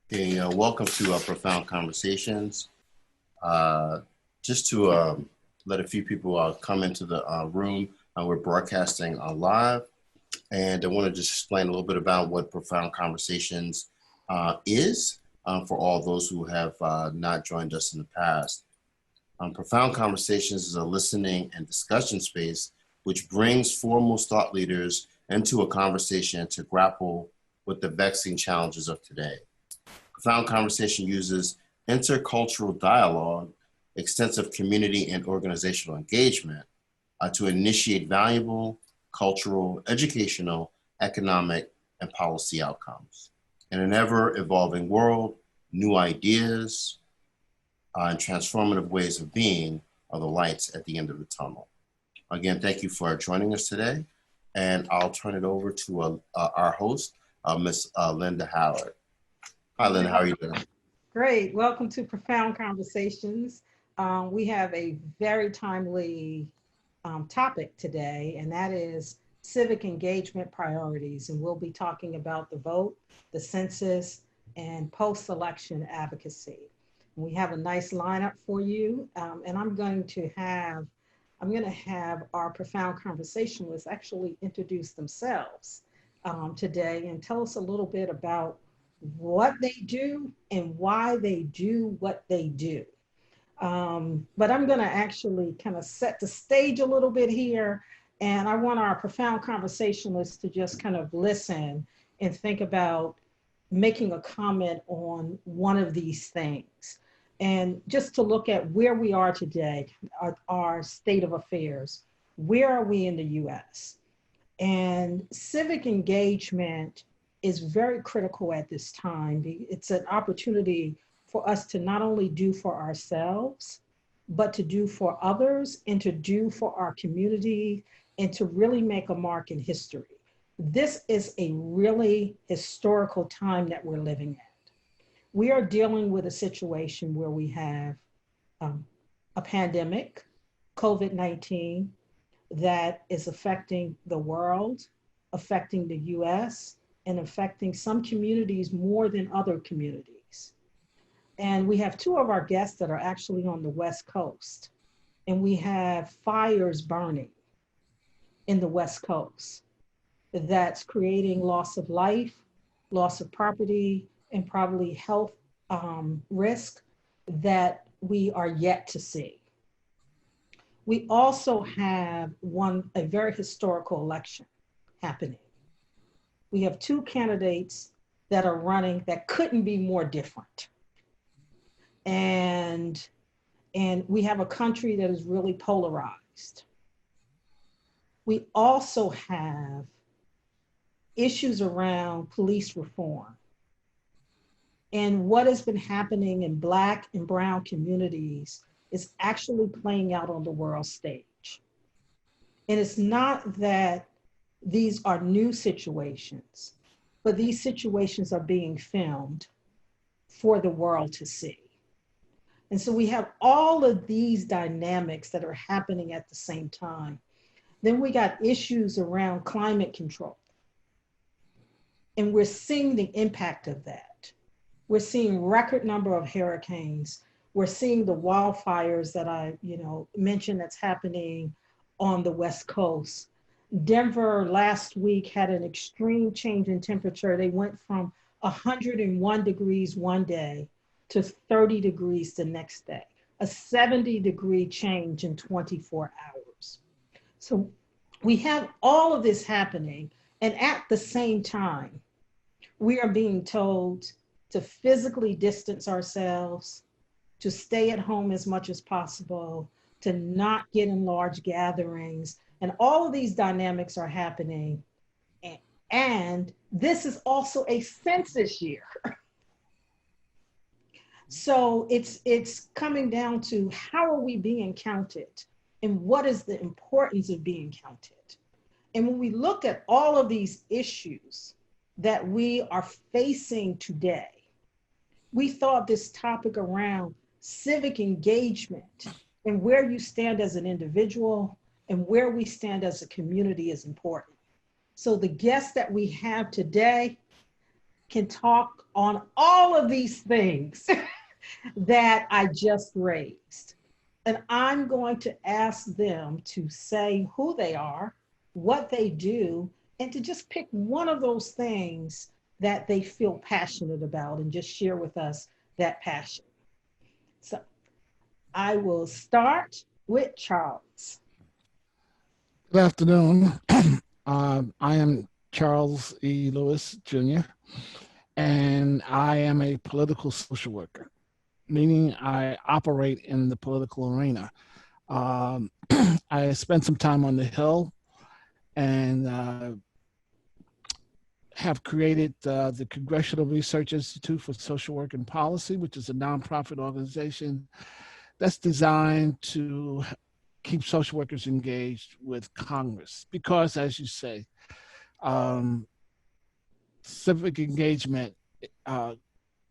Okay, welcome to Profound Conversations. Just to let a few people come into the room, we're broadcasting live, and I want to just explain a little bit about what Profound Conversations is for all those who have not joined us in the past. Profound Conversations is a listening and discussion space which brings foremost thought leaders into a conversation to grapple with the vexing challenges of today. Profound Conversation uses intercultural dialogue, extensive community and organizational engagement to initiate valuable cultural, educational, economic, and policy outcomes. In an ever-evolving world, new ideas and transformative ways of being are the lights at the end of the tunnel. Again, thank you for joining us today, and I'll turn it over to our host, Ms. Linda Howard. Hi, Linda, how are you doing? Great. Welcome to Profound Conversations. We have a very timely topic today, and that is civic engagement priorities. And we'll be talking about the vote, the census, and post-election advocacy. And we have a nice lineup for you, and I'm going to have our Profound Conversationalists actually introduce themselves today and tell us a little bit about what they do and why they do what they do. But I'm going to actually kind of set the stage a little bit here. And I want our Profound Conversationalists to just kind of listen and think about making a comment on one of these things. And just to look at where we are today, our state of affairs. Where are we in the US? And civic engagement is very critical at this time. It's an opportunity for us to not only do for ourselves, but to do for others and to do for our community and to really make a mark in history. This is a really historical time that we're living at. We are dealing with a situation where we have a pandemic, COVID-19, that is affecting the world, affecting the US, and affecting some communities more than other communities. And we have two of our guests that are actually on the West Coast, and we have fires burning in the West Coast that's creating loss of life, loss of property, and probably health risk that we are yet to see. We also have a very historical election happening. We have two candidates that are running that couldn't be more different. And we have a country that is really polarized. We also have issues around police reform and what has been happening in Black and brown communities is actually playing out on the world stage. And it's not that these are new situations, but these situations are being filmed for the world to see. And so we have all of these dynamics that are happening at the same time. Then we got issues around climate control. And we're seeing the impact of that. We're seeing record number of hurricanes. We're seeing the wildfires that I mentioned that's happening on the West Coast. Denver last week had an extreme change in temperature. They went from 101 degrees one day to 30 degrees the next day, a 70-degree change in 24 hours. So we have all of this happening, and at the same time, we are being told to physically distance ourselves, to stay at home as much as possible, to not get in large gatherings. And all of these dynamics are happening. And this is also a census year. So it's coming down to how are we being counted and what is the importance of being counted? And when we look at all of these issues that we are facing today, we thought this topic around civic engagement and where you stand as an individual and where we stand as a community is important. So the guests that we have today can talk on all of these things that I just raised. And I'm going to ask them to say who they are, what they do, and to just pick one of those things that they feel passionate about and just share with us that passion. So I will start with Charles. Good afternoon. I am Charles E. Lewis, Jr., and I am a political social worker, meaning I operate in the political arena. I spent some time on the Hill and have created the Congressional Research Institute for Social Work and Policy, which is a nonprofit organization that's designed to keep social workers engaged with Congress. Because, as you say, civic engagement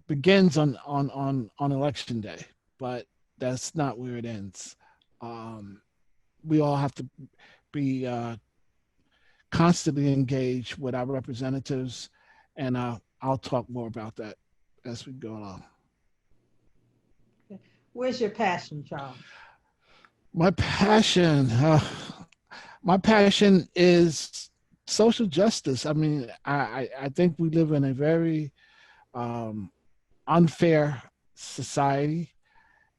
begins on election day, but that's not where it ends. We all have to be constantly engaged with our representatives, and I'll talk more about that as we go along. Where's your passion, Charles? My passion is social justice. I mean, I think we live in a very unfair society,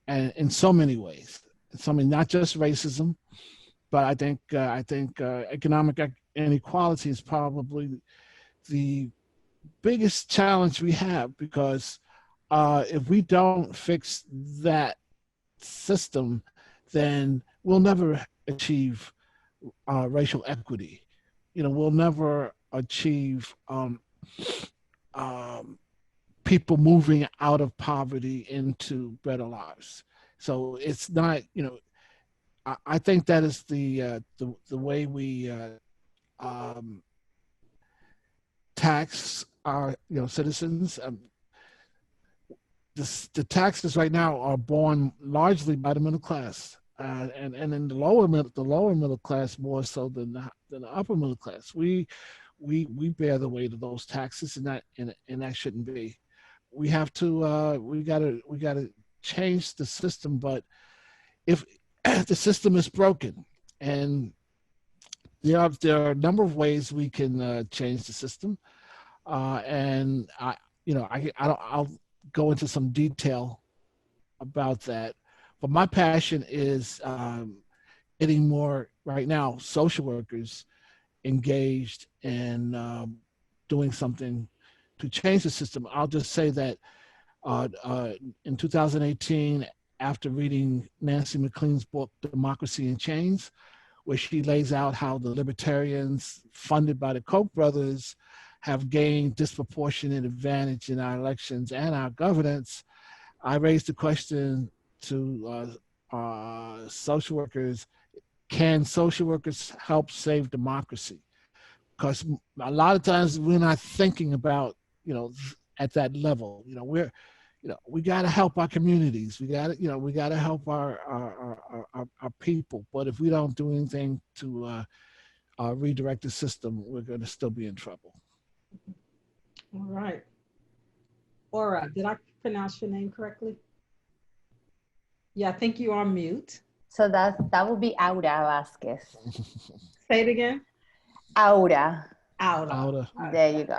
and in so many ways. Not just racism, but I think economic inequality is probably the biggest challenge we have, because if we don't fix that system, then we'll never achieve racial equity. We'll never achieve people moving out of poverty into better lives. So it's not, I think that is the way we tax our citizens. The taxes right now are borne largely by the middle class, and in the lower middle class more so than the upper middle class. We bear the weight of those taxes, and that shouldn't be. We have to we gotta change the system, but if the system is broken, and there are a number of ways we can change the system, and I'll go into some detail about that. But my passion is getting more, right now, social workers engaged in doing something to change the system. I'll just say that in 2018, after reading Nancy McLean's book, Democracy in Chains, where she lays out how the libertarians funded by the Koch brothers have gained disproportionate advantage in our elections and our governance, I raised the question to social workers: can social workers help save democracy? Because a lot of times we're not thinking about, at that level. We got to help our communities. We got to help our people. But if we don't do anything to redirect the system, we're going to still be in trouble. All right. Aura, did I pronounce your name correctly? Yeah, I think you're on mute. So that would be Aura Vasquez. Say it again. Aura. Aura. There you go.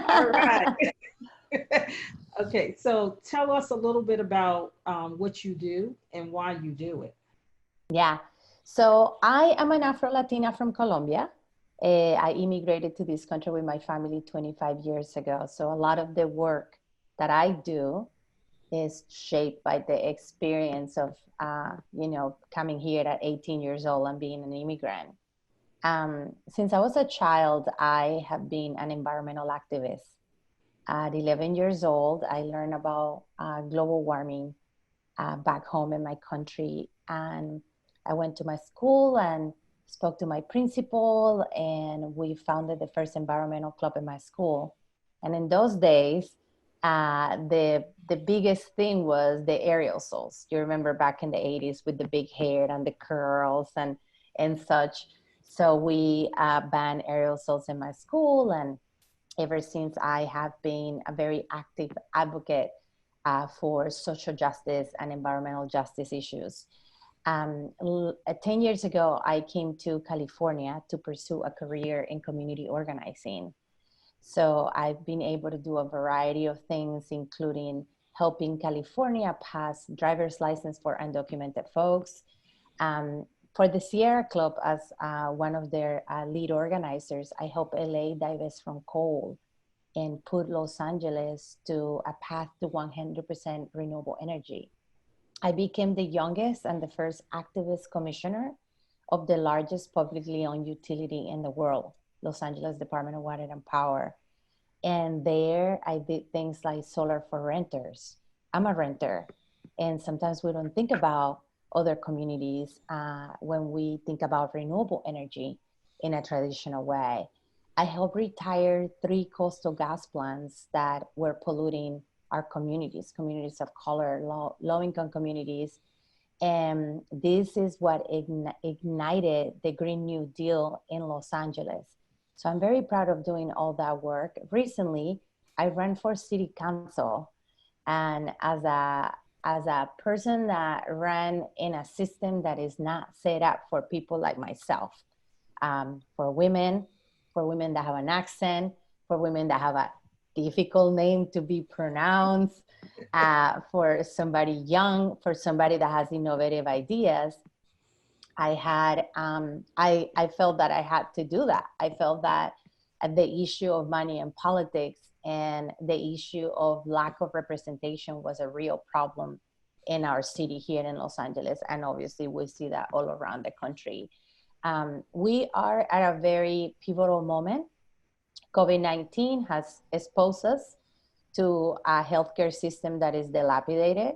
All right. Okay, so tell us a little bit about what you do and why you do it. Yeah, so I am an Afro-Latina from Colombia. I immigrated to this country with my family 25 years ago. So a lot of the work that I do is shaped by the experience of, coming here at 18 years old and being an immigrant. Since I was a child, I have been an environmental activist. At 11 years old, I learned about global warming back home in my country. And I went to my school and spoke to my principal, and we founded the first environmental club in my school. And in those days, the biggest thing was the aerosols. You remember back in the 80s with the big hair and the curls and such. So we banned aerosols in my school, and ever since I have been a very active advocate for social justice and environmental justice issues. 10 years ago, I came to California to pursue a career in community organizing. So I've been able to do a variety of things, including helping California pass driver's license for undocumented folks. For the Sierra Club, as one of their lead organizers, I helped LA divest from coal and put Los Angeles to a path to 100% renewable energy. I became the youngest and the first activist commissioner of the largest publicly owned utility in the world, Los Angeles Department of Water and Power. And there I did things like solar for renters. I'm a renter, and sometimes we don't think about other communities when we think about renewable energy in a traditional way. I helped retire 3 coastal gas plants that were polluting our communities, communities of color, low-income communities. And this is what ignited the Green New Deal in Los Angeles. So I'm very proud of doing all that work. Recently, I ran for city council, and as a person that ran in a system that is not set up for people like myself, for women that have an accent, for women that have a difficult name to be pronounced, for somebody young, for somebody that has innovative ideas, I felt that I had to do that. I felt that the issue of money and politics and the issue of lack of representation was a real problem in our city here in Los Angeles. And obviously we see that all around the country. We are at a very pivotal moment. COVID-19 has exposed us to a healthcare system that is dilapidated,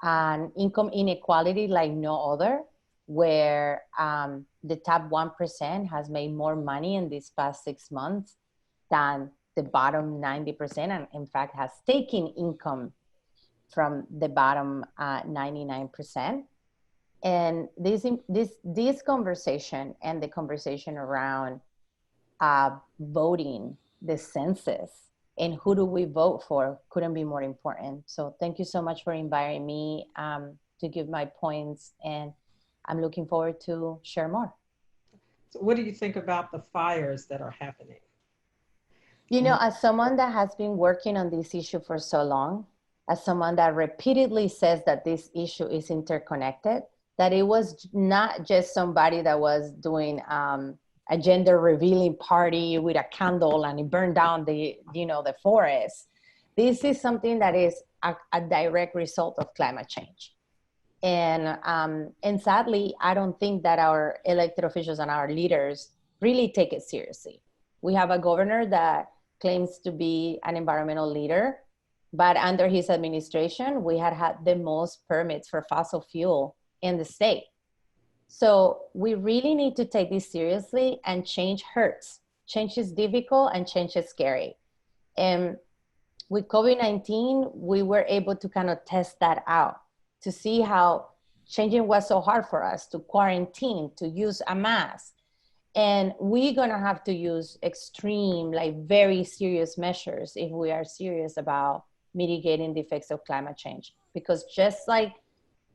and income inequality like no other, where the top 1% has made more money in these past 6 months than the bottom 90%, and in fact has taken income from the bottom 99%. And this conversation and the conversation around voting, the census, and who do we vote for couldn't be more important. So thank you so much for inviting me to give my points, and I'm looking forward to share more. So what do you think about the fires that are happening? You know, as someone that has been working on this issue for so long, as someone that repeatedly says that this issue is interconnected, that it was not just somebody that was doing a gender revealing party with a candle and it burned down the forest. This is something that is a direct result of climate change. And sadly, I don't think that our elected officials and our leaders really take it seriously. We have a governor that claims to be an environmental leader, but under his administration, we had the most permits for fossil fuel in the state. So we really need to take this seriously, and change hurts. Change is difficult and change is scary. And with COVID-19, we were able to kind of test that out, to see how changing was so hard for us, to quarantine, to use a mask. And we're gonna have to use extreme, like very serious measures if we are serious about mitigating the effects of climate change. Because just like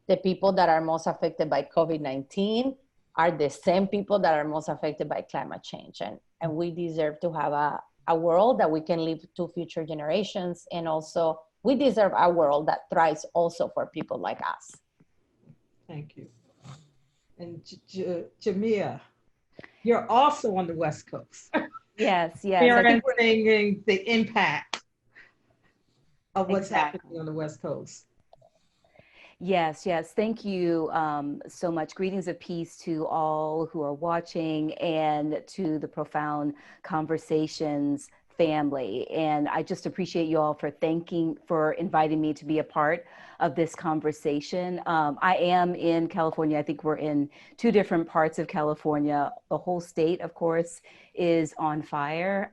the people that are most affected by COVID-19 are the same people that are most affected by climate change. And we deserve to have a world that we can leave to future generations. And also we deserve a world that thrives also for people like us. Thank you. And Jamiah, you're also on the West Coast. Yes. Experiencing the impact of what's Exactly. happening on the West Coast. Yes. Thank you so much. Greetings of peace to all who are watching, and to the Profound Conversations family. And I just appreciate you all for inviting me to be a part of this conversation. I am in California. I think we're in 2 different parts of California. The whole state, of course, is on fire.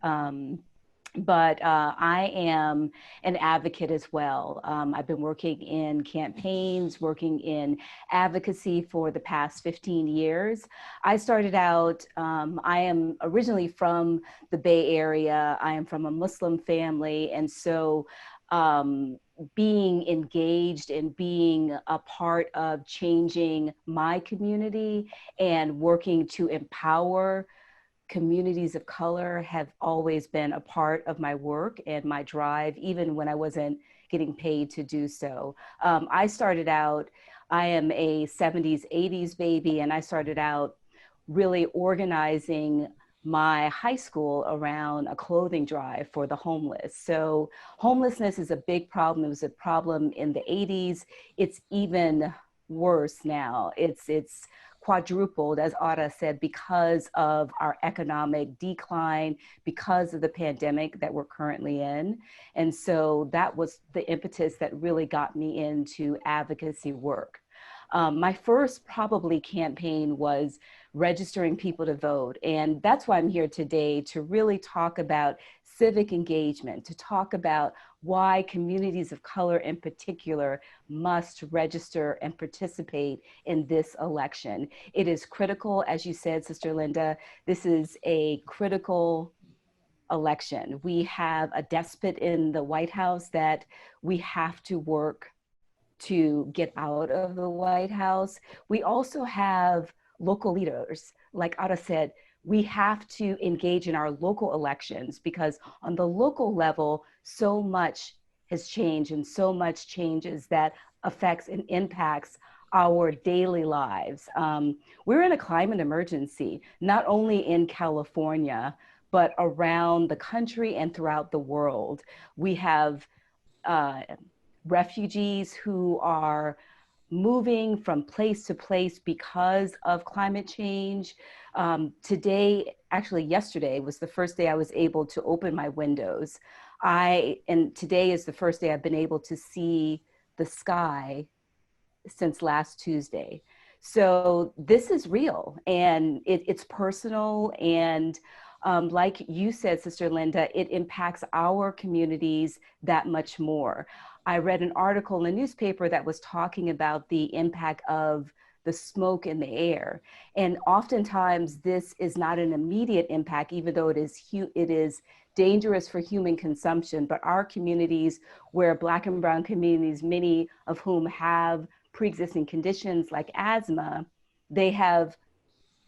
but I am an advocate as well. I've been working in campaigns, working in advocacy for the past 15 years. I started out, I am originally from the Bay Area. I am from a Muslim family. And so being engaged and being a part of changing my community and working to empower communities of color have always been a part of my work and my drive, even when I wasn't getting paid to do so. I started out, I am a 70s, 80s baby, and I started out really organizing my high school around a clothing drive for the homeless. So homelessness is a big problem. It was a problem in the 80s. It's even worse now. It's quadrupled, as Ara said, because of our economic decline, because of the pandemic that we're currently in. And so that was the impetus that really got me into advocacy work. My first probably campaign was registering people to vote. And that's why I'm here today, to really talk about civic engagement, to talk about why communities of color in particular must register and participate in this election. It is critical, as you said, Sister Linda, this is a critical election. We have a despot in the White House that we have to work to get out of the White House. We also have local leaders. Like Ada said, we have to engage in our local elections, because on the local level, so much has changed and so much changes that affects and impacts our daily lives. We're in a climate emergency, not only in California, but around the country and throughout the world. We have refugees who are moving from place to place because of climate change. Today, actually yesterday was the first day I was able to open my windows. And today is the first day I've been able to see the sky since last Tuesday. So this is real, and it's personal, and like you said, Sister Linda, it impacts our communities that much more. I read an article in the newspaper that was talking about the impact of the smoke in the air. And oftentimes this is not an immediate impact, even though it is dangerous for human consumption. But our communities, where Black and Brown communities, many of whom have pre-existing conditions like asthma, they have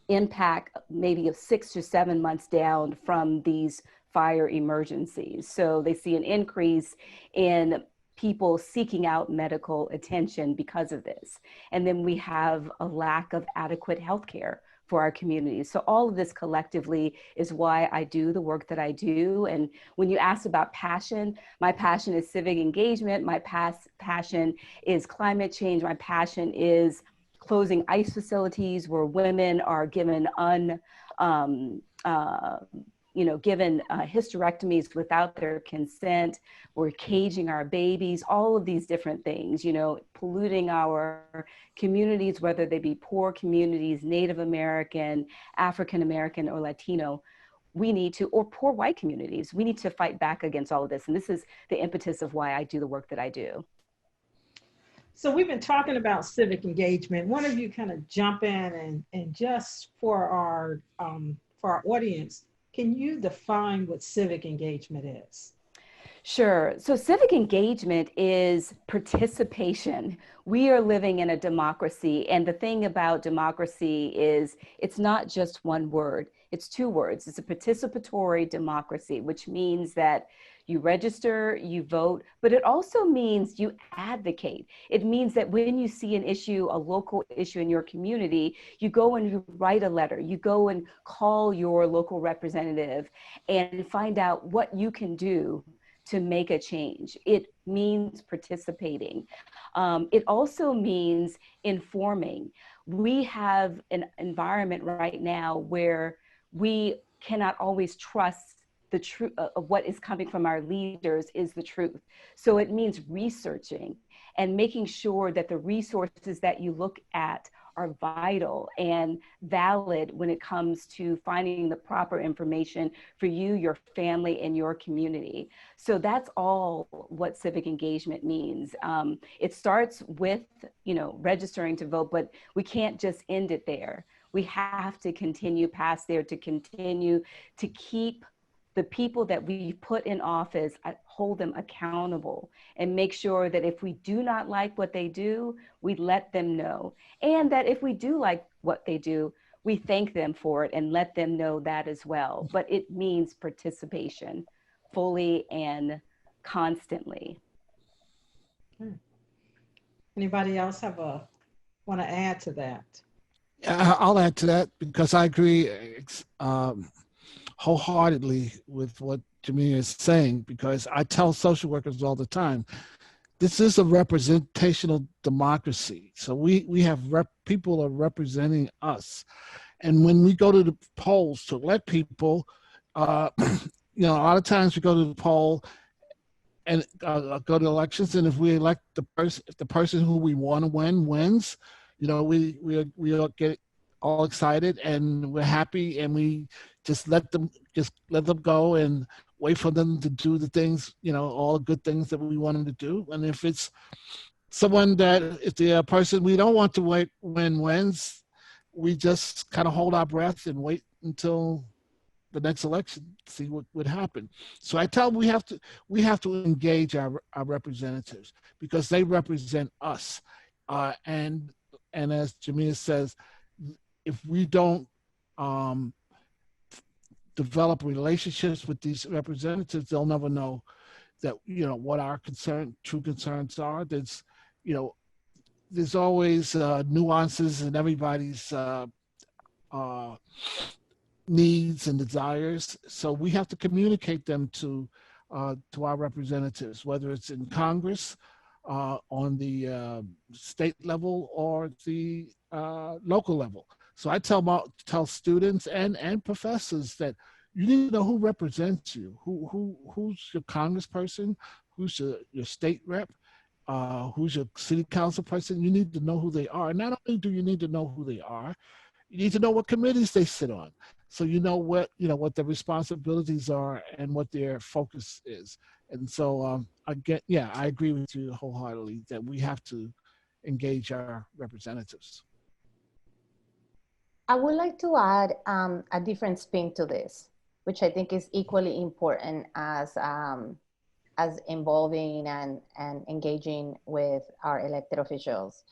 impact maybe of 6 to 7 months down from these fire emergencies. So they see an increase in people seeking out medical attention because of this. And then we have a lack of adequate healthcare for our communities. So all of this collectively is why I do the work that I do. And when you ask about passion, my passion is civic engagement. My passion is climate change. My passion is closing ICE facilities where women are given given hysterectomies without their consent. We're caging our babies, all of these different things, polluting our communities, whether they be poor communities, Native American, African American, or Latino. Or poor white communities. We need to fight back against all of this. And this is the impetus of why I do the work that I do. So we've been talking about civic engagement. One of you kind of jump in and just for our audience, can you define what civic engagement is? Sure. So civic engagement is participation. We are living in a democracy. And the thing about democracy is it's not just one word, it's two words. It's a participatory democracy, which means that you register, you vote, but it also means you advocate. It means that when you see an issue, a local issue in your community, you go and you write a letter, you go and call your local representative and find out what you can do to make a change. It means participating. It also means informing. We have an environment right now where we cannot always trust the truth of what is coming from our leaders is the truth. So it means researching and making sure that the resources that you look at are vital and valid when it comes to finding the proper information for you, your family, and your community. So that's all what civic engagement means. It starts with, registering to vote, but we can't just end it there. We have to continue past there to continue to keep the people that we put in office, hold them accountable and make sure that if we do not like what they do, we let them know. And that if we do like what they do, we thank them for it and let them know that as well. But it means participation fully and constantly. Anybody else want to add to that? I'll add to that because I agree wholeheartedly with what Jamiah is saying, because I tell social workers all the time, this is a representational democracy. So we have people are representing us. And when we go to the polls to elect people, a lot of times we go to the poll and go to elections, and if we elect if the person who we want to win wins, we all get all excited and we're happy, and we just let them go and wait for them to do the things, all the good things that we want them to do. And if it's someone if the person we don't want to wins, we just kind of hold our breath and wait until the next election, see what would happen. So I tell them we have to engage our representatives because they represent us. And as Jamiah says, if we don't develop relationships with these representatives, they'll never know that, what our true concerns are. There's always nuances in everybody's needs and desires. So we have to communicate them to our representatives, whether it's in Congress, on the state level, or the local level. So I tell students and professors that you need to know who represents you, who's your congressperson, who's your state rep, who's your city council person. You need to know who they are. And not only do you need to know who they are, you need to know what committees they sit on. So what their responsibilities are and what their focus is. And so I agree with you wholeheartedly that we have to engage our representatives. I would like to add a different spin to this, which I think is equally important as involving and engaging with our elected officials.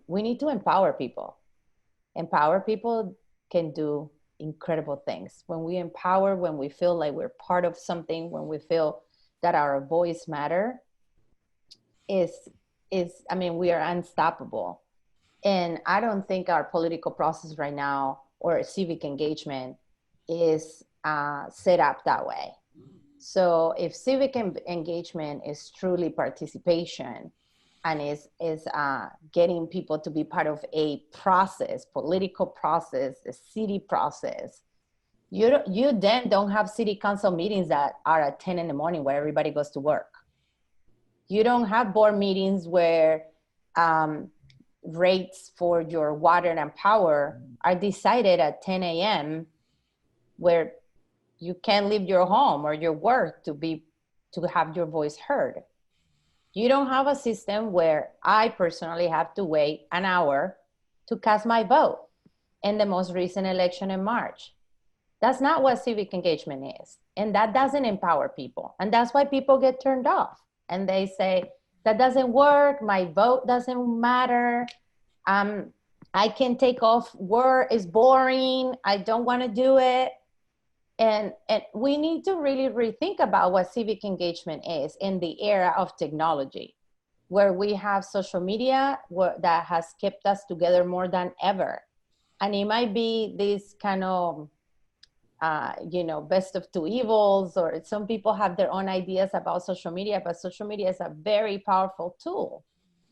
We need to empower people. Empower people can do incredible things. When we empower, when we feel like we're part of something, when we feel that our voice matter, we are unstoppable. And I don't think our political process right now or civic engagement is set up that way. So if civic engagement is truly participation and is getting people to be part of a process, political process, a city process, you then don't have city council meetings that are at 10 in the morning where everybody goes to work. You don't have board meetings where rates for your water and power are decided at 10 a.m. where you can't leave your home or your work to have your voice heard. You don't have a system where I personally have to wait an hour to cast my vote in the most recent election in March. That's not what civic engagement is. And that doesn't empower people. And that's why people get turned off. And they say, that doesn't work, my vote doesn't matter. I can take off work, it's boring, I don't want to do it. And we need to really rethink about what civic engagement is in the era of technology, where we have social media that has kept us together more than ever. And it might be this kind of, best of two evils, or some people have their own ideas about social media, but social media is a very powerful tool,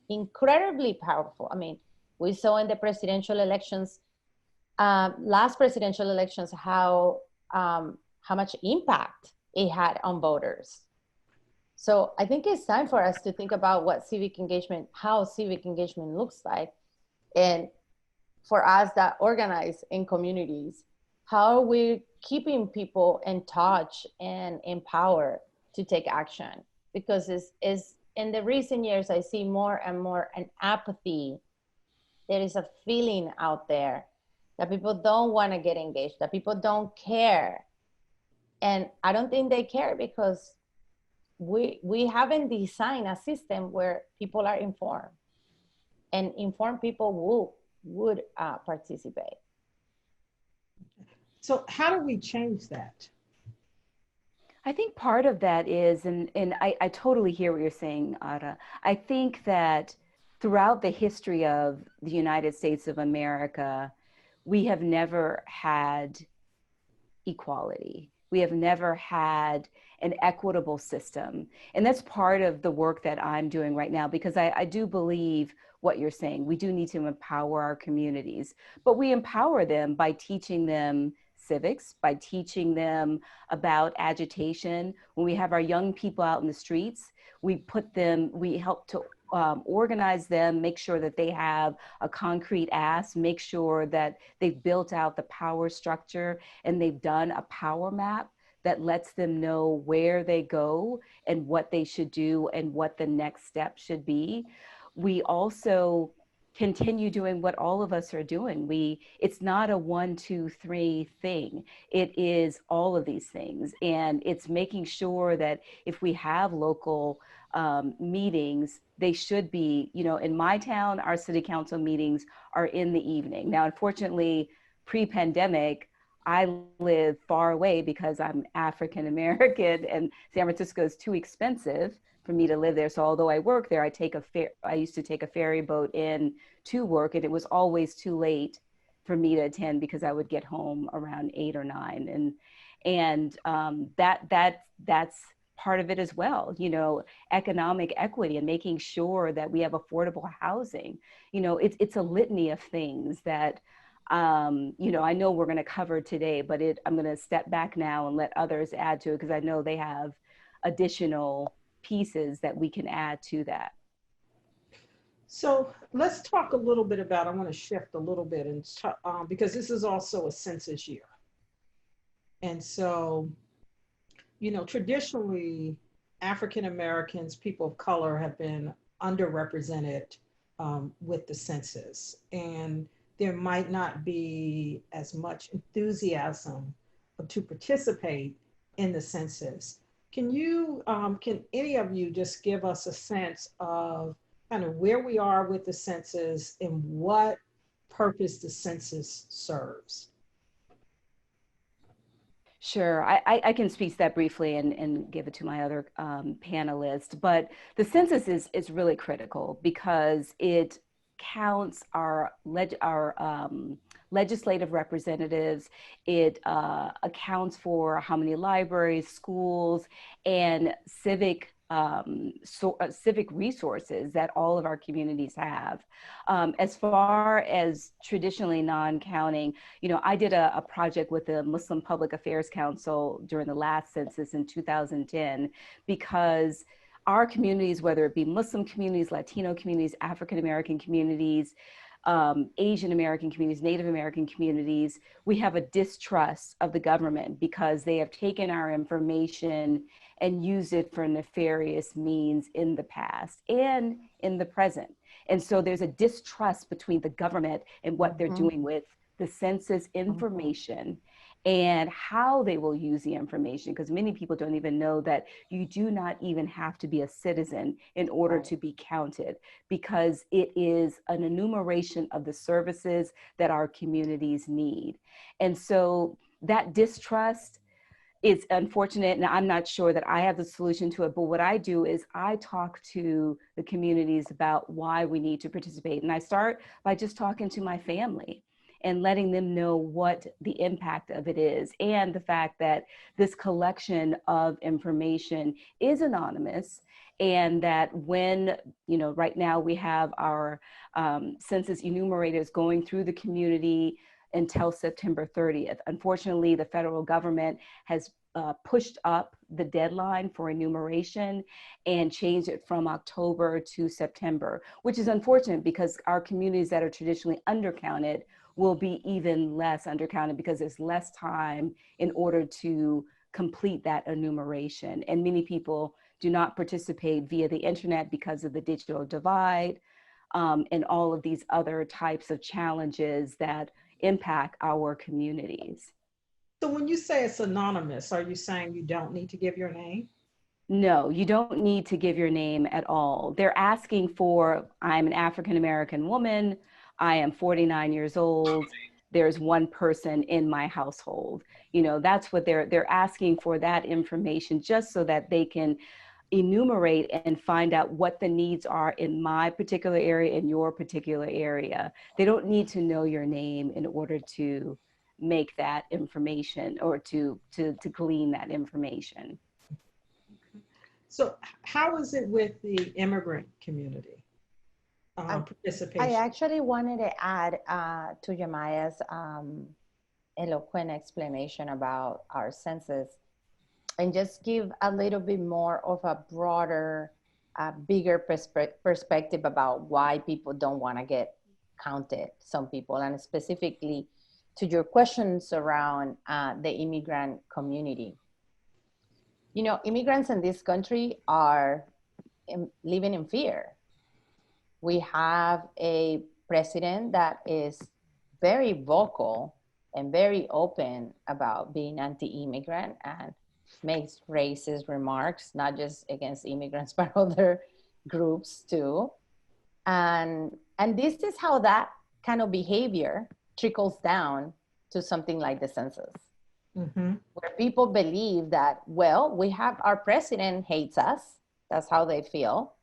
incredibly powerful. I mean, we saw in the presidential elections, last presidential elections, how much impact it had on voters. So I think it's time for us to think about how civic engagement looks like. And for us that organize in communities, how are we keeping people in touch and empowered to take action? Because it's in the recent years, I see more and more an apathy. There is a feeling out there that people don't want to get engaged, that people don't care. And I don't think they care because we haven't designed a system where people are informed, and informed people would participate. So how do we change that? I think part of that is, and I totally hear what you're saying, Ara. I think that throughout the history of the United States of America, we have never had equality. We have never had an equitable system. And that's part of the work that I'm doing right now, because I do believe what you're saying. We do need to empower our communities, but we empower them by teaching them civics, by teaching them about agitation. When we have our young people out in the streets, we help to organize them, make sure that they have a concrete ask, make sure that they've built out the power structure and they've done a power map that lets them know where they go and what they should do and what the next step should be. We also continue doing what all of us are doing. It's not a 1, 2, 3 thing. It is all of these things. And it's making sure that if we have local meetings, they should be, in my town, our city council meetings are in the evening. Now, unfortunately, pre-pandemic, I live far away because I'm African American and San Francisco is too expensive for me to live there. So although I work there, I used to take a ferry boat in to work, and it was always too late for me to attend because I would get home around 8 or 9. And that's part of it as well, economic equity and making sure that we have affordable housing. It's a litany of things that I know we're going to cover today, but I'm going to step back now and let others add to it because I know they have additional pieces that we can add to that. So let's talk a little bit about, I want to shift a little bit and because this is also a census year. And so, traditionally, African Americans, people of color have been underrepresented with the census. And there might not be as much enthusiasm to participate in the census. Can any of you just give us a sense of kind of where we are with the census and what purpose the census serves? Sure, I can speak to that briefly and give it to my other panelists, but the census is really critical because it counts our legislative representatives. It accounts for how many libraries, schools, and civic resources that all of our communities have. As far as traditionally non-counting, I did a project with the Muslim Public Affairs Council during the last census in 2010 because our communities, whether it be Muslim communities, Latino communities, African American communities, Asian American communities, Native American communities, we have a distrust of the government because they have taken our information and used it for nefarious means in the past and in the present. And so there's a distrust between the government and what they're doing with the census information and how they will use the information, because many people don't even know that you do not even have to be a citizen in order to be counted, because it is an enumeration of the services that our communities need. And so that distrust is unfortunate, and I'm not sure that I have the solution to it, but what I do is I talk to the communities about why we need to participate. And I start by just talking to my family and letting them know what the impact of it is, and the fact that this collection of information is anonymous, and that when, right now we have our census enumerators going through the community until September 30th. Unfortunately, the federal government has pushed up the deadline for enumeration and changed it from October to September, which is unfortunate because our communities that are traditionally undercounted will be even less undercounted because there's less time in order to complete that enumeration. And many people do not participate via the internet because of the digital divide, and all of these other types of challenges that impact our communities. So when you say it's anonymous, are you saying you don't need to give your name? No, you don't need to give your name at all. They're asking for, I'm an African-American woman, I am 49 years old, there's one person in my household. You know, that's what they're asking for, that information, just so that they can enumerate and find out what the needs are in my particular area, in your particular area. They don't need to know your name in order to make that information or to glean that information. So how is it with the immigrant community participation? I actually wanted to add to Jamiah's eloquent explanation about our census and just give a little bit more of a broader, bigger perspective about why people don't want to get counted, some people, and specifically to your questions around the immigrant community. You know, immigrants in this country are living in fear. We have a president that is very vocal and very open about being anti-immigrant and makes racist remarks, not just against immigrants, but other groups too. And this is how that kind of behavior trickles down to something like the census, where people believe that, well, we have our president hates us. That's how they feel.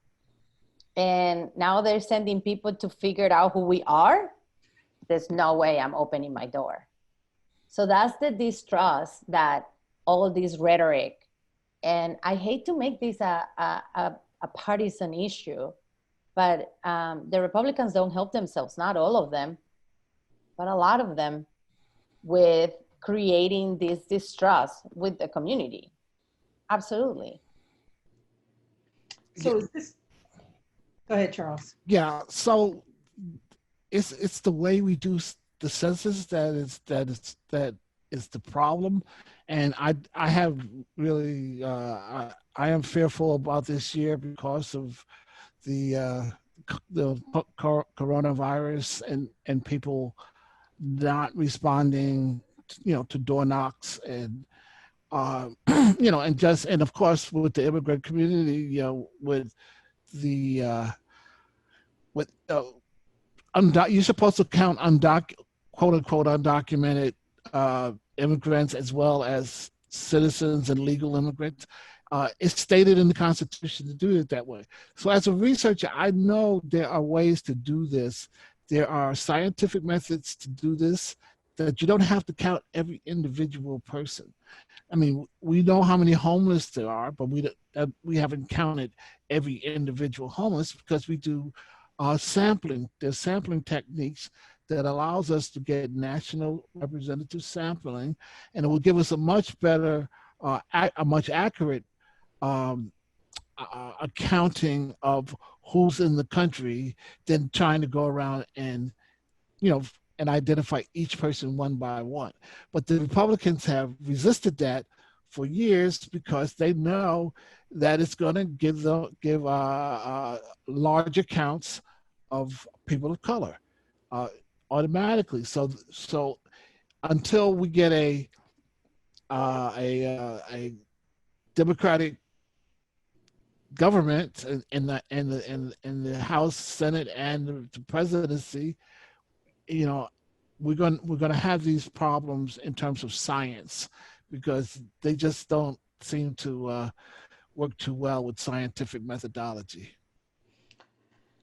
And now they're sending people to figure out who we are. There's no way I'm opening my door. So that's the distrust that all this rhetoric, and I hate to make this a partisan issue, but the Republicans don't help themselves, not all of them, but a lot of them, with creating this distrust with the community. Absolutely. So is this, go ahead, Charles. Yeah, so it's the way we do the census that is the problem, and I have really I am fearful about this year because of the coronavirus and people not responding, to door knocks and and of course with the immigrant community, with the you're supposed to count quote unquote undocumented immigrants as well as citizens and legal immigrants. It's stated in the Constitution to do it that way. So as a researcher, I know there are ways to do this. There are scientific methods to do this, that you don't have to count every individual person. I mean, we know how many homeless there are, but we haven't counted every individual homeless because we do sampling. There's sampling techniques that allows us to get national representative sampling, and it will give us a much better, a much accurate accounting of who's in the country than trying to go around and, and identify each person one by one. But the Republicans have resisted that for years because they know that it's going to give larger counts of people of color automatically. So until we get a Democratic government in the House, Senate, and the presidency, we're going to have these problems in terms of science because they just don't seem to work too well with scientific methodology.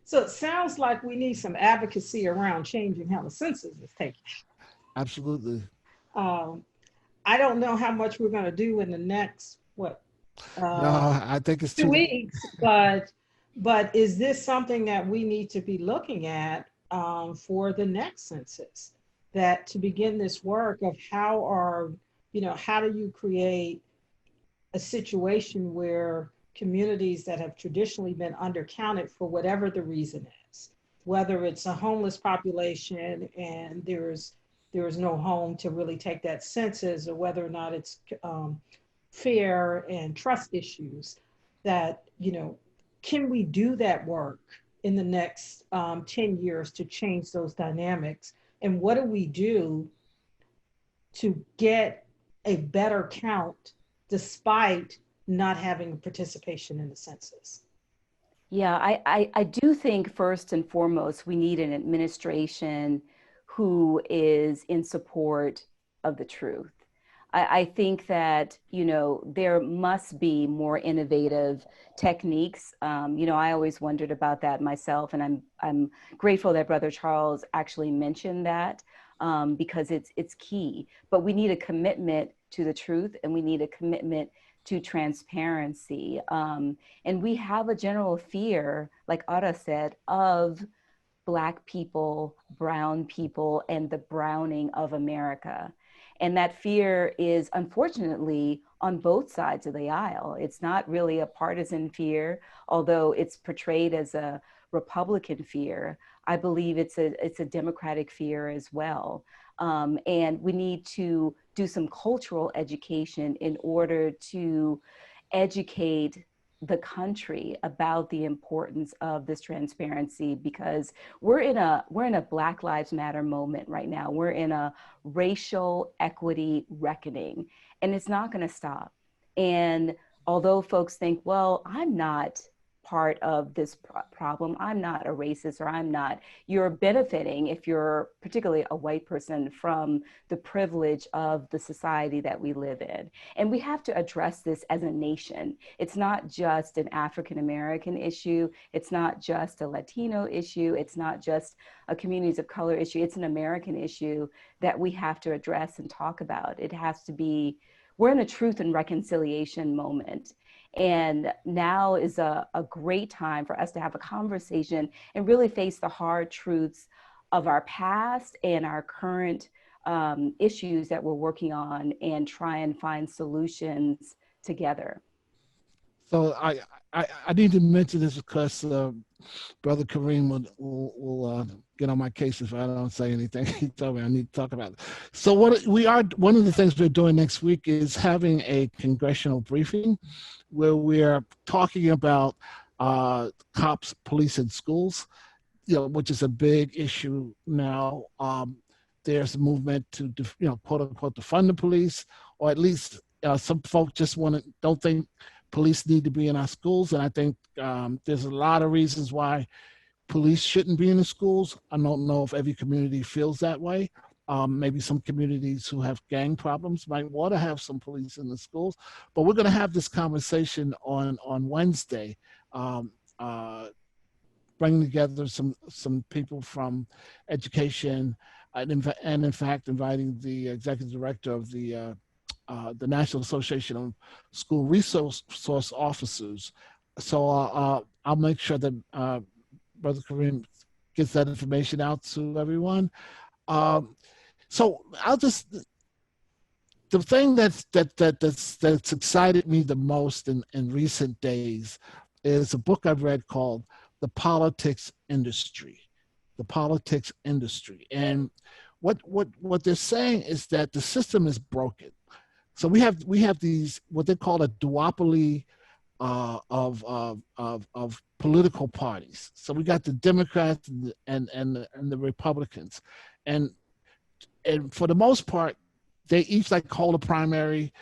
So it sounds like we need some advocacy around changing how the census is taken. Absolutely. I don't know how much we're going to do in the next, no, I think it's 2 weeks, but is this something that we need to be looking at for the next census, that to begin this work of how do you create a situation where communities that have traditionally been undercounted for whatever the reason is, whether it's a homeless population and there's no home to really take that census, or whether or not it's fear and trust issues, that, can we do that work in the next 10 years to change those dynamics? And what do we do to get a better count despite not having participation in the census? Yeah, I do think first and foremost, we need an administration who is in support of the truth. I think that, there must be more innovative techniques. I always wondered about that myself, and I'm grateful that Brother Charles actually mentioned that, because it's key. But we need a commitment to the truth, and we need a commitment to transparency. And we have a general fear, like Ara said, of Black people, brown people, and the browning of America. And that fear is unfortunately on both sides of the aisle. It's not really a partisan fear, although it's portrayed as a Republican fear. I believe it's a Democratic fear as well. And we need to do some cultural education in order to educate the country about the importance of this transparency, because we're in a Black Lives Matter moment right now. We're in a racial equity reckoning, and it's not going to stop. And although folks think, well, I'm not part of this problem, I'm not a racist, or you're benefiting, if you're particularly a white person, from the privilege of the society that we live in. And we have to address this as a nation. It's not just an African American issue. It's not just a Latino issue. It's not just a communities of color issue. It's an American issue that we have to address and talk about. It has to be, we're in a truth and reconciliation moment. And now is a great time for us to have a conversation and really face the hard truths of our past and our current issues that we're working on, and try and find solutions together. So I need to mention this because Brother Kareem will get on my case if I don't say anything. He told me I need to talk about it. So one of the things we're doing next week is having a congressional briefing where we're talking about cops, police, and schools, which is a big issue now. There's a movement to, quote unquote, defund the police, or at least some folks just don't think police need to be in our schools. And I think there's a lot of reasons why police shouldn't be in the schools. I don't know if every community feels that way. Maybe some communities who have gang problems might want to have some police in the schools. But we're going to have this conversation on Wednesday, bringing together some people from education, and in fact inviting the executive director of the National Association of School Resource Officers. So I'll make sure that Brother Kareem gets that information out to everyone. So the thing that's excited me the most in recent days is a book I've read called The Politics Industry. The Politics Industry. And what they're saying is that the system is broken. So we have these, what they call a duopoly of political parties. So we got the Democrats and the Republicans, and for the most part, they each hold a primary,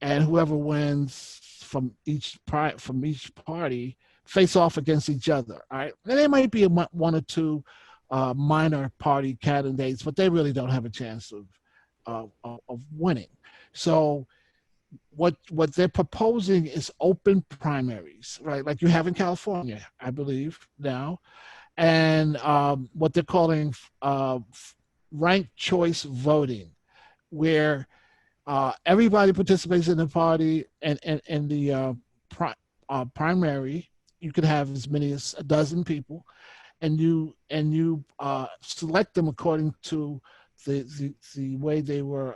and whoever wins from each party face off against each other. All right, and there might be one or two minor party candidates, but they really don't have a chance of winning. So what they're proposing is open primaries, right? Like you have in California, I believe now, and what they're calling ranked choice voting, where everybody participates in the party, and the primary, you could have as many as a dozen people, and you select them according to the way they were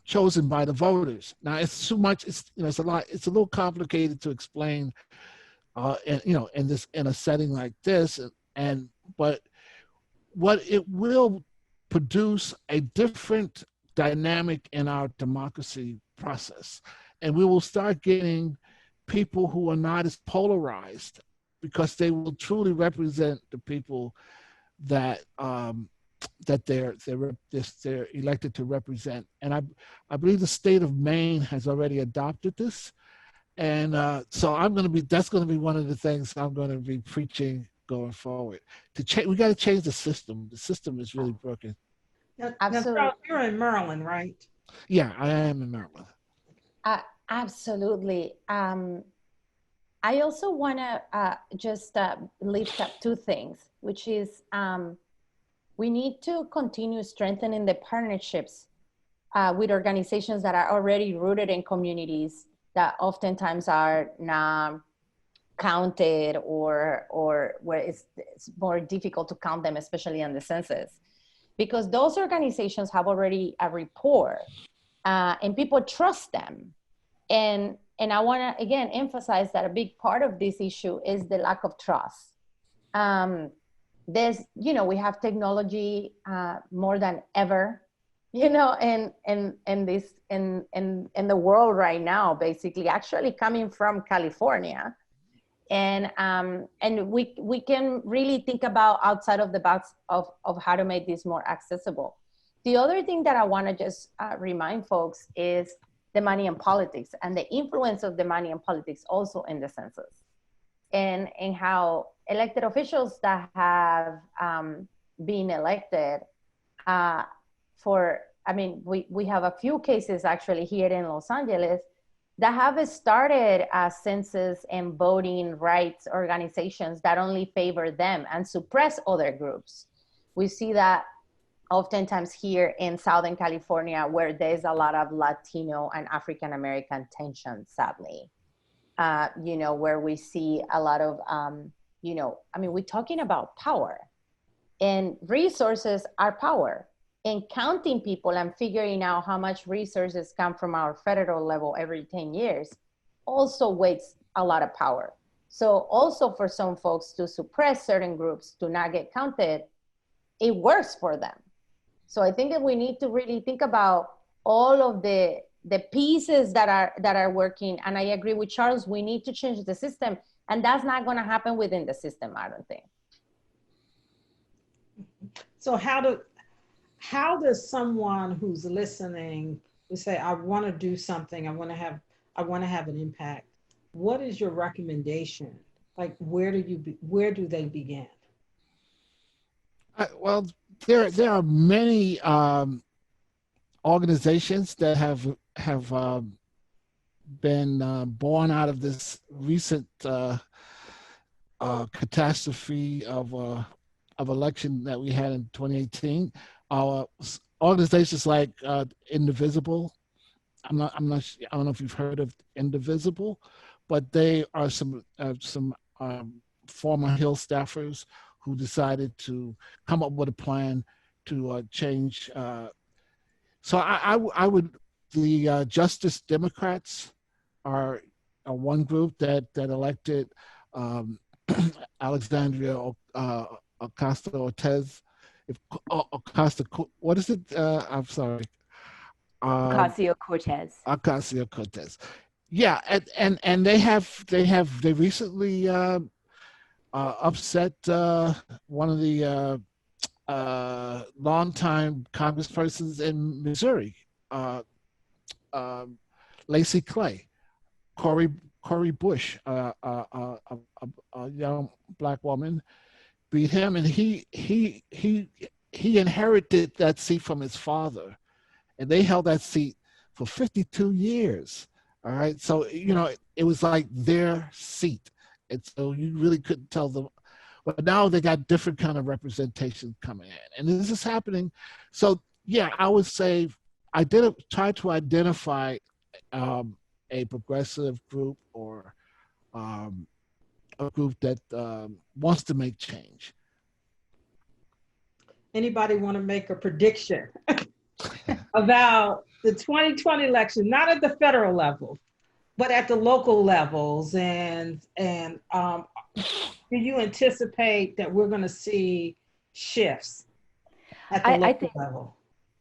chosen by the voters. Now it's too much. It's it's a lot. It's a little complicated to explain, and in a setting like this, but what it will produce a different dynamic in our democracy process, and we will start getting people who are not as polarized because they will truly represent the people that they're elected to represent. And I believe the state of Maine has already adopted this, and so that's going to be one of the things I'm going to be preaching going forward. We got to change the system. The system is really broken. Now, Absolutely. Charles, you're in Maryland, right? Yeah, I am in Maryland. Absolutely. I also want to just lift up two things, which is we need to continue strengthening the partnerships with organizations that are already rooted in communities that oftentimes are not counted or where it's more difficult to count them, especially on the census, because those organizations have already a rapport and people trust them. And I want to again emphasize that a big part of this issue is the lack of trust. There's, we have technology more than ever, and this in the world right now, basically, actually coming from California, and we can really think about outside of the box of how to make this more accessible. The other thing that I want to just remind folks is the money and politics, and the influence of the money and politics also in the census, and how elected officials that have been elected we have a few cases actually here in Los Angeles that have started census and voting rights organizations that only favor them and suppress other groups. We see that oftentimes here in Southern California, where there's a lot of Latino and African-American tension, sadly, where we see a lot of, we're talking about power, and resources are power, and counting people and figuring out how much resources come from our federal level every 10 years also wastes a lot of power. So also for some folks to suppress certain groups to not get counted, it works for them. So I think that we need to really think about all of the pieces that are working. And I agree with Charles, we need to change the system. And that's not going to happen within the system, I don't think. So how does someone who's listening who say, I want to do something, I want to have an impact, what is your recommendation? Like, where do they begin? Well, there are many organizations that have been born out of this recent catastrophe of election that we had in 2018. Organizations like Indivisible. I don't know if you've heard of Indivisible, but they are some former Hill staffers who decided to come up with a plan to change. So I would, the Justice Democrats are one group that elected Alexandria Ocasio-Cortez. What is it? I'm sorry. Ocasio-Cortez. Ocasio-Cortez. Yeah, and they recently upset one of the longtime congresspersons in Missouri, Lacey Clay, Cori Bush, a young Black woman, beat him, and he inherited that seat from his father, and they held that seat for 52 years. All right, so it was like their seat, and so you really couldn't tell them. But now they got different kind of representation coming in, and this is happening. So yeah, I would say try to identify a progressive group or a group that wants to make change. Anybody want to make a prediction about the 2020 election, not at the federal level, but at the local levels, and do you anticipate that we're going to see shifts at the I local think, level?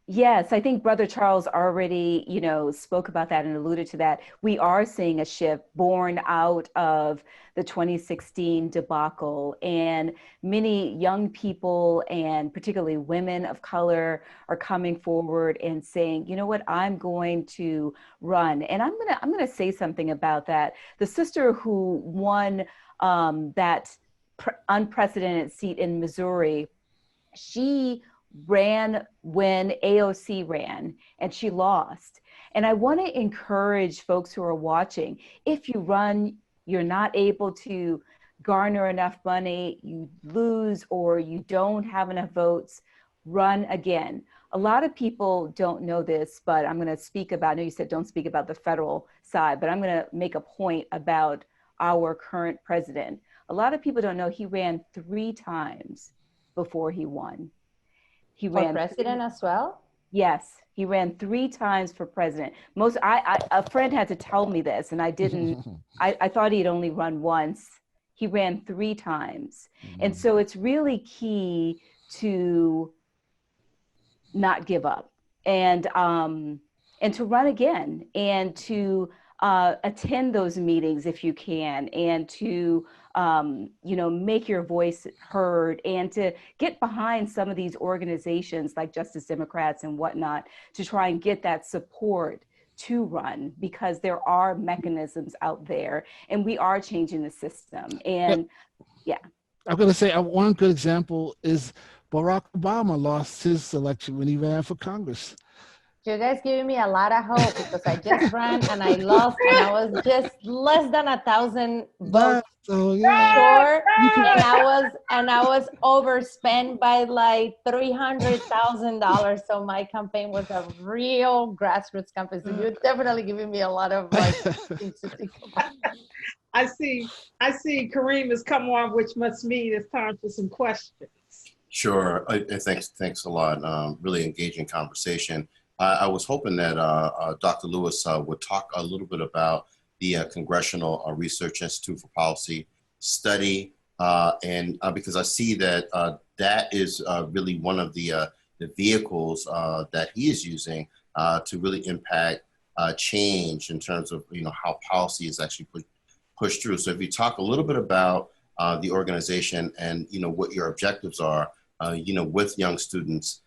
yes, I think Brother Charles already, spoke about that and alluded to that. We are seeing a shift born out of the 2016 debacle, and many young people and particularly women of color are coming forward and saying, you know what, I'm going to run. And I'm gonna say something about that. The sister who won that unprecedented seat in Missouri, she ran when AOC ran and she lost. And I want to encourage folks who are watching, if you run, you're not able to garner enough money, you lose, or you don't have enough votes, run again. A lot of people don't know this, but I'm going to speak about, I know you said don't speak about the federal side, but I'm going to make a point about our current president. A lot of people don't know he ran 3 times before he won. He For ran president as well? Yes, he ran 3 times for president. A friend had to tell me this, and I didn't. I thought he'd only run once. He ran 3 times, and so it's really key to not give up and to run again and to attend those meetings if you can, and to make your voice heard, and to get behind some of these organizations like Justice Democrats and whatnot to try and get that support to run, because there are mechanisms out there and we are changing the system. And yeah. I'm going to say one good example is Barack Obama lost his election when he ran for Congress. You guys giving me a lot of hope, because I just ran and I lost, and I was just less than 1,000 votes short, and I was overspent by like $300,000. So my campaign was a real grassroots campaign. So you're definitely giving me a lot of like things to think about. I see Kareem has come on, which must mean it's time for some questions. Sure. Thanks a lot. Really engaging conversation. I was hoping that Dr. Lewis would talk a little bit about the Congressional Research Institute for Policy study, and because I see that that is really one of the vehicles that he is using to really impact change in terms of how policy is actually pushed through. So if you talk a little bit about the organization and what your objectives are, with young students,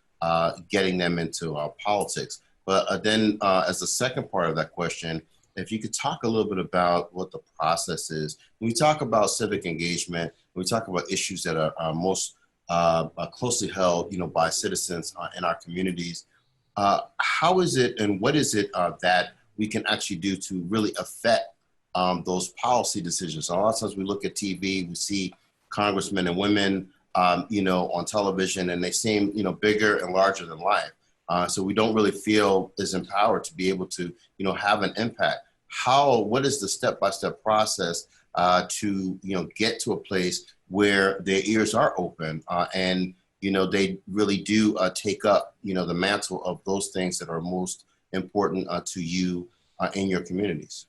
getting them into politics. But then as the second part of that question, if you could talk a little bit about what the process is. When we talk about civic engagement, when we talk about issues that are most closely held, by citizens in our communities, how is it and what is it that we can actually do to really affect those policy decisions? A lot of times we look at TV, we see congressmen and women on television, and they seem, bigger and larger than life. So we don't really feel as empowered to be able to, have an impact. What is the step-by-step process to, get to a place where their ears are open and, they really do take up, the mantle of those things that are most important to you in your communities?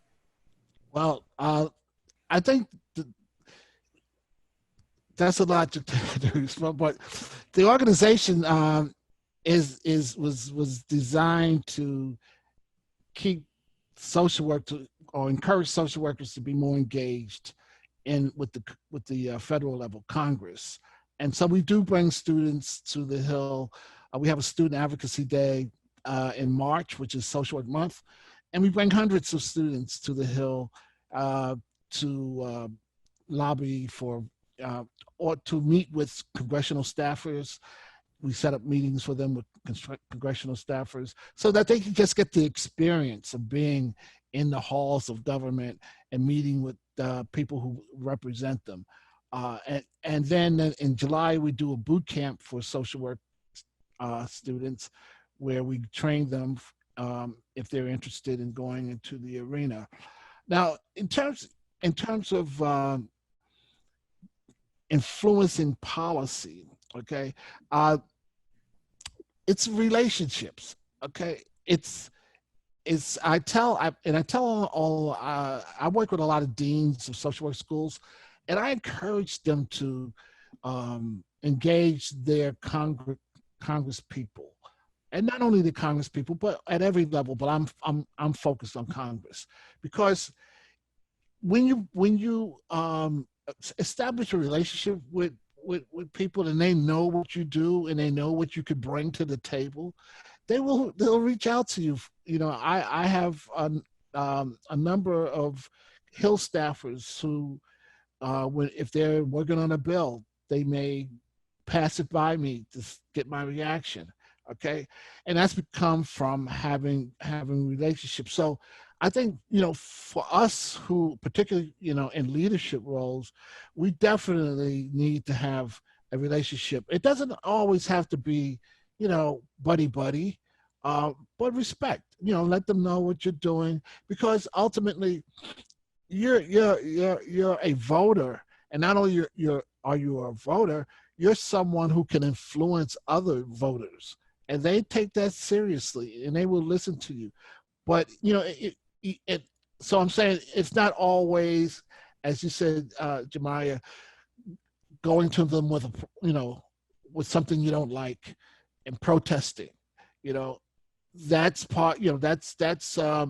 Well, I think that's a lot to do, but the organization was designed to keep social work or encourage social workers to be more engaged with the federal level Congress. And so we do bring students to the Hill. We have a student advocacy day in March, which is Social Work Month, and we bring hundreds of students to the Hill to lobby for or to meet with congressional staffers. We set up meetings for them with congressional staffers so that they can just get the experience of being in the halls of government and meeting with people who represent them. And then in July, we do a boot camp for social work students where we train them if they're interested in going into the arena. Now, in terms of influencing policy, okay, it's relationships, okay? It's I tell all I work with a lot of deans of social work schools, and I encourage them to engage their Congress people, and not only the Congress people, but at every level. But I'm focused on Congress, because when you establish a relationship with people, and they know what you do and they know what you could bring to the table, they'll reach out to you. You know, I have a number of Hill staffers who, if they're working on a bill, they may pass it by me to get my reaction. Okay, and that's become from having relationships. So I think, you know, for us who, particularly, you know, in leadership roles, we definitely need to have a relationship. It doesn't always have to be, you know, buddy, but respect. You know, let them know what you're doing, because ultimately, you're a voter, and not only are you a voter, you're someone who can influence other voters, and they take that seriously, and they will listen to you. But you know, so I'm saying it's not always, as you said, Jamiah, going to them with with something you don't like and protesting. You know, that's part. You know, that's a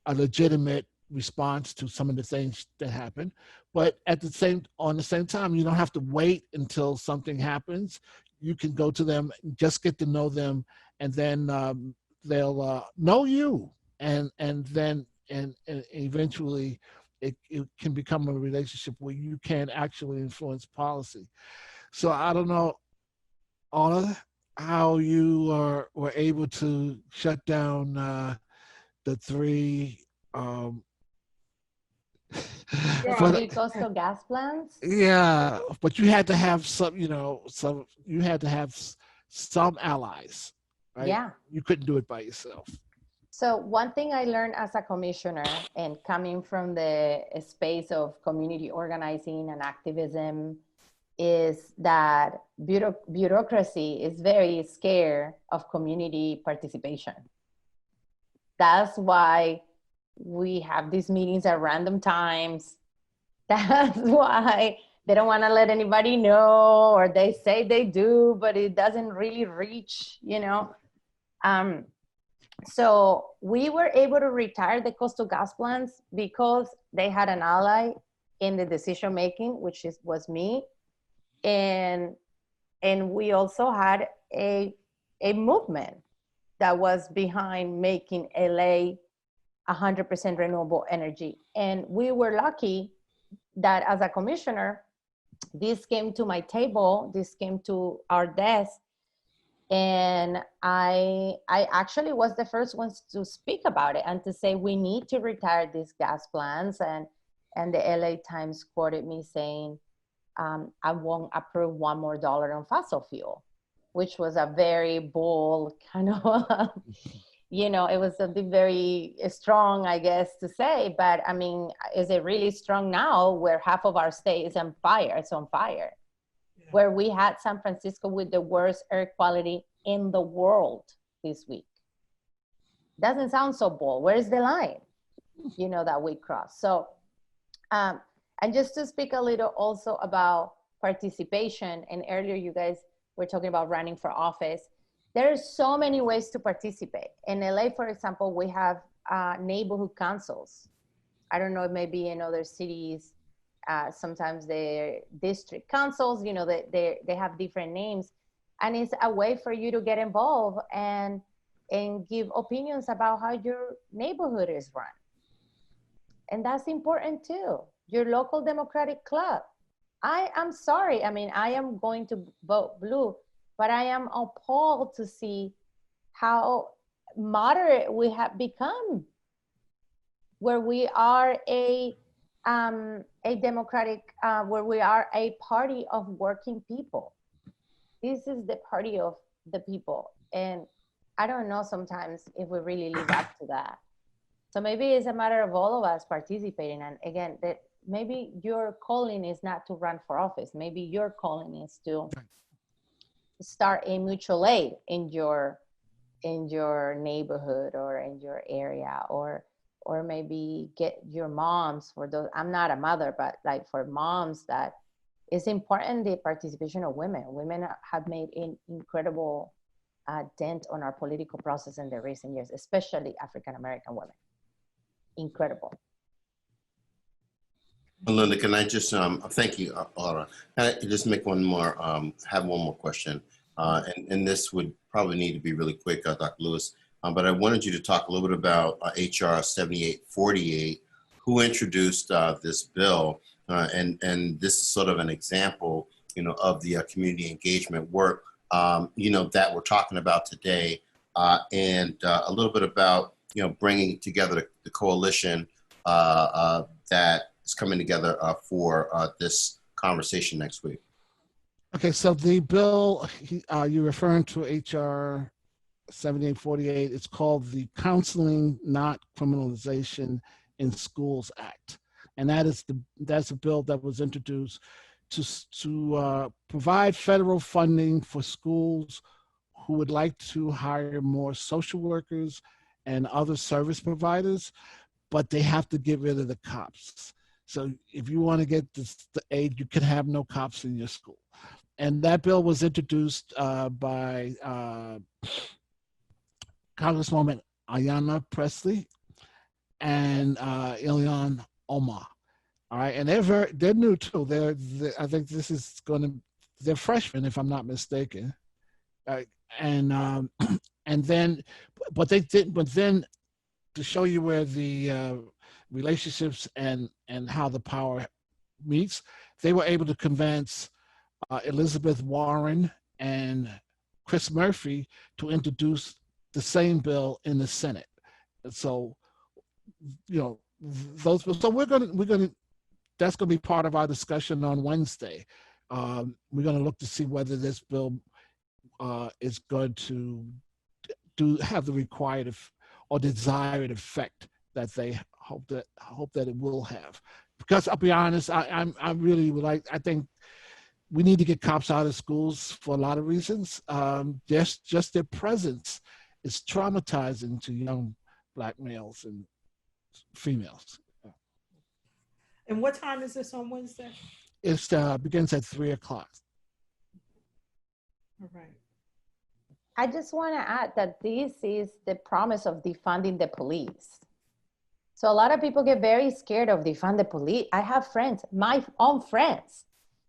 legitimate response to some of the things that happen. But on the same time, you don't have to wait until something happens. You can go to them, just get to know them, and then they'll know you, and then eventually it can become a relationship where you can actually influence policy. So I don't know, Anna, how you were able to shut down the three The for three coastal gas plants. yeah, but you had to have some, you had to have some allies, right? Yeah. You couldn't do it by yourself. So one thing I learned as a commissioner, and coming from the space of community organizing and activism, is that bureaucracy is very scared of community participation. That's why we have these meetings at random times. That's why they don't want to let anybody know, or they say they do, but it doesn't really reach, So we were able to retire the coastal gas plants because they had an ally in the decision making, which was me, and we also had a movement that was behind making LA 100% renewable energy. And we were lucky that as a commissioner, this came to my table, this came to our desk, and I actually was the first ones to speak about it and to say we need to retire these gas plants. And the LA Times quoted me saying, I won't approve $1 more on fossil fuel, which was a very bold kind of, it was something very strong, I guess, to say. But I mean, is it really strong now where half of our state is on fire? It's on fire. Yeah. Where we had San Francisco with the worst air quality in the world this week. Doesn't sound so bold. Where's the line, that we cross? So, and just to speak a little also about participation, and earlier you guys were talking about running for office. There are so many ways to participate. In LA, for example, we have neighborhood councils. I don't know, maybe in other cities, sometimes they're district councils, they have different names. And it's a way for you to get involved and give opinions about how your neighborhood is run. And that's important too. Your local Democratic club. I am sorry, I mean, I am going to vote blue, but I am appalled to see how moderate we have become, where we are a democratic, where we are a party of working people. This is the party of the people. And I don't know sometimes if we really live up to that. So maybe it's a matter of all of us participating. And again, that maybe your calling is not to run for office. Maybe your calling is to start a mutual aid in your in your neighborhood or in your area, or maybe get your moms, for those, I'm not a mother, but like for moms, that it's important, the participation of women. Women have made an incredible dent on our political process in the recent years, especially African-American women. Incredible. Melinda, can I just, thank you, Laura. Can I just make one more, have one more question? And this would probably need to be really quick, Dr. Lewis. But I wanted you to talk a little bit about HR 7848, who introduced this bill. And this is sort of an example, of the community engagement work, that we're talking about today. And a little bit about, bringing together the coalition that is coming together for this conversation next week. Okay, so the bill you're referring to, HR 7848, it's called the Counseling Not Criminalization in Schools Act, and that's a bill that was introduced to provide federal funding for schools who would like to hire more social workers and other service providers, but they have to get rid of the cops. So if you want to get the aid, you can have no cops in your school. And that bill was introduced by Congresswoman Ayanna Pressley and Ilhan Omar. All right, and they're new too. I think this is they're freshmen, if I'm not mistaken. And then to show you where the relationships and how the power meets, they were able to convince Elizabeth Warren and Chris Murphy to introduce the same bill in the Senate. And so, those. So we're gonna. That's gonna be part of our discussion on Wednesday. We're gonna look to see whether this bill is going to have the required or desired effect that they hope that it will have. Because I'll be honest, I really would like. I think we need to get cops out of schools for a lot of reasons. Just their presence is traumatizing to young Black males and females. And what time is this on Wednesday? It begins at 3 o'clock. All right. I just want to add that this is the promise of defunding the police. So a lot of people get very scared of defund the police. I have friends, my own friends,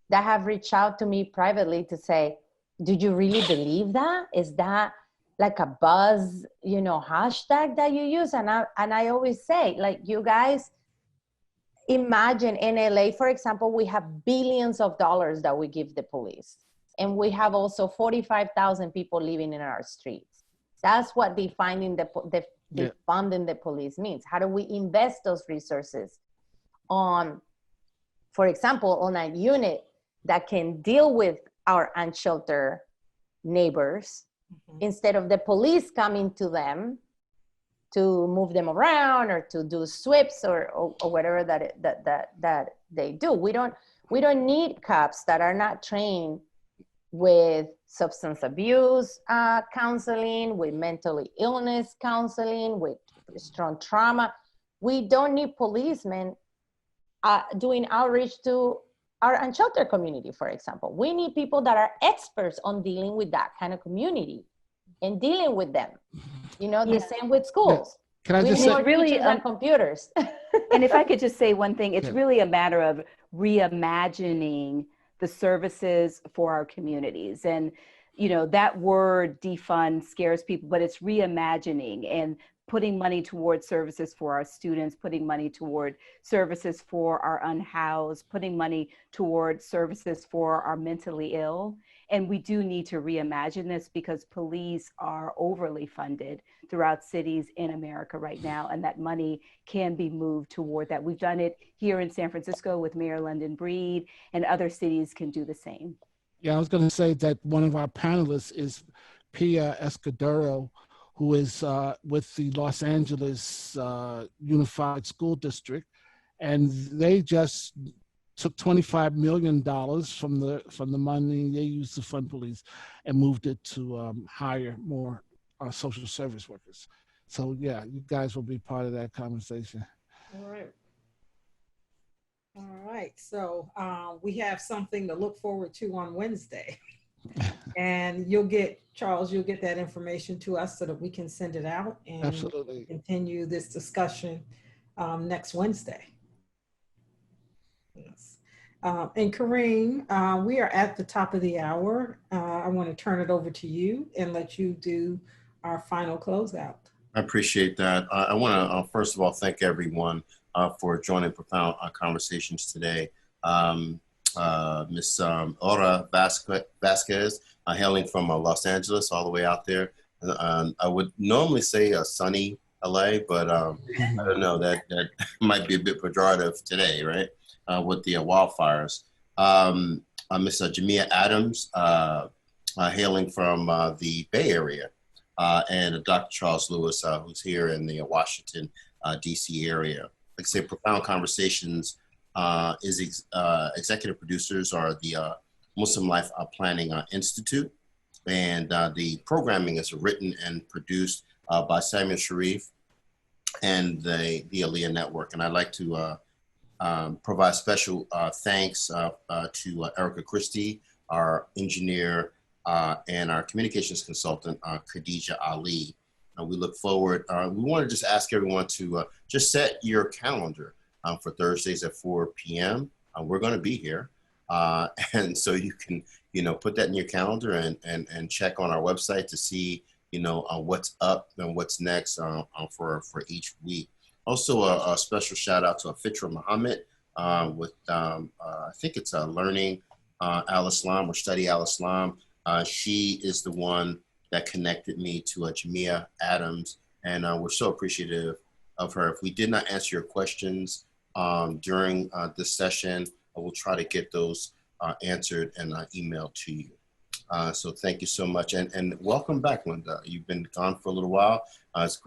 that have reached out to me privately to say, do you really believe that? Is that like a buzz, hashtag that you use? And I always say, like, you guys, imagine in LA, for example, we have billions of dollars that we give the police. And we have also 45,000 people living in our streets. That's what defunding the police means. How do we invest those resources on, for example, on a unit that can deal with our unsheltered neighbors, instead of the police coming to them to move them around or to do sweeps or whatever that they do. We don't need cops that are not trained with substance abuse counseling, with mental illness counseling, with strong trauma. We don't need policemen doing outreach to our unsheltered community, for example. We need people that are experts on dealing with that kind of community and dealing with them. The same with schools. Can I just say, it's really on computers. And if I could just say one thing, it's really a matter of reimagining the services for our communities. And, that word defund scares people, but it's reimagining and putting money toward services for our students, putting money toward services for our unhoused, putting money toward services for our mentally ill. And we do need to reimagine this because police are overly funded throughout cities in America right now, and that money can be moved toward that. We've done it here in San Francisco with Mayor London Breed, and other cities can do the same. Yeah, I was going to say that one of our panelists is Pia Escudero, who is with the Los Angeles Unified School District, and they just took $25 million from the money they used to fund police and moved it to hire more social service workers. So yeah, you guys will be part of that conversation. All right. All right. So we have something to look forward to on Wednesday. And Charles, you'll get that information to us so that we can send it out and Absolutely. continue this discussion next Wednesday. Yes. And Kareem, we are at the top of the hour. I want to turn it over to you and let you do our final closeout. I appreciate that. I want to, first of all, thank everyone for joining Profound Conversations today. Miss Ora Vasquez, hailing from Los Angeles, all the way out there. I would normally say sunny LA, but I don't know, that might be a bit pejorative today, right? With the wildfires. Miss Jamiah Adams, hailing from the Bay Area. And Dr. Charles Lewis, who's here in the Washington, D.C. area. Like I say, Profound Conversations executive producers are the Muslim Life Planning Institute. And the programming is written and produced by Samuel Sharif and the Aliyah Network. And I'd like to provide special thanks to Erica Christie, our engineer, and our communications consultant, Khadija Ali. We look forward. We want to just ask everyone to just set your calendar for Thursdays at 4 p.m. We're going to be here. And so you can, put that in your calendar and check on our website to see, what's up and what's next for each week. Also, a special shout out to Fitra Muhammad with, I think it's Learning Al-Islam or Study Al-Islam. She is the one that connected me to Jamiah Adams, and we're so appreciative of her. If we did not answer your questions during this session, I will try to get those answered and emailed to you. So thank you so much, and welcome back, Linda. You've been gone for a little while. It's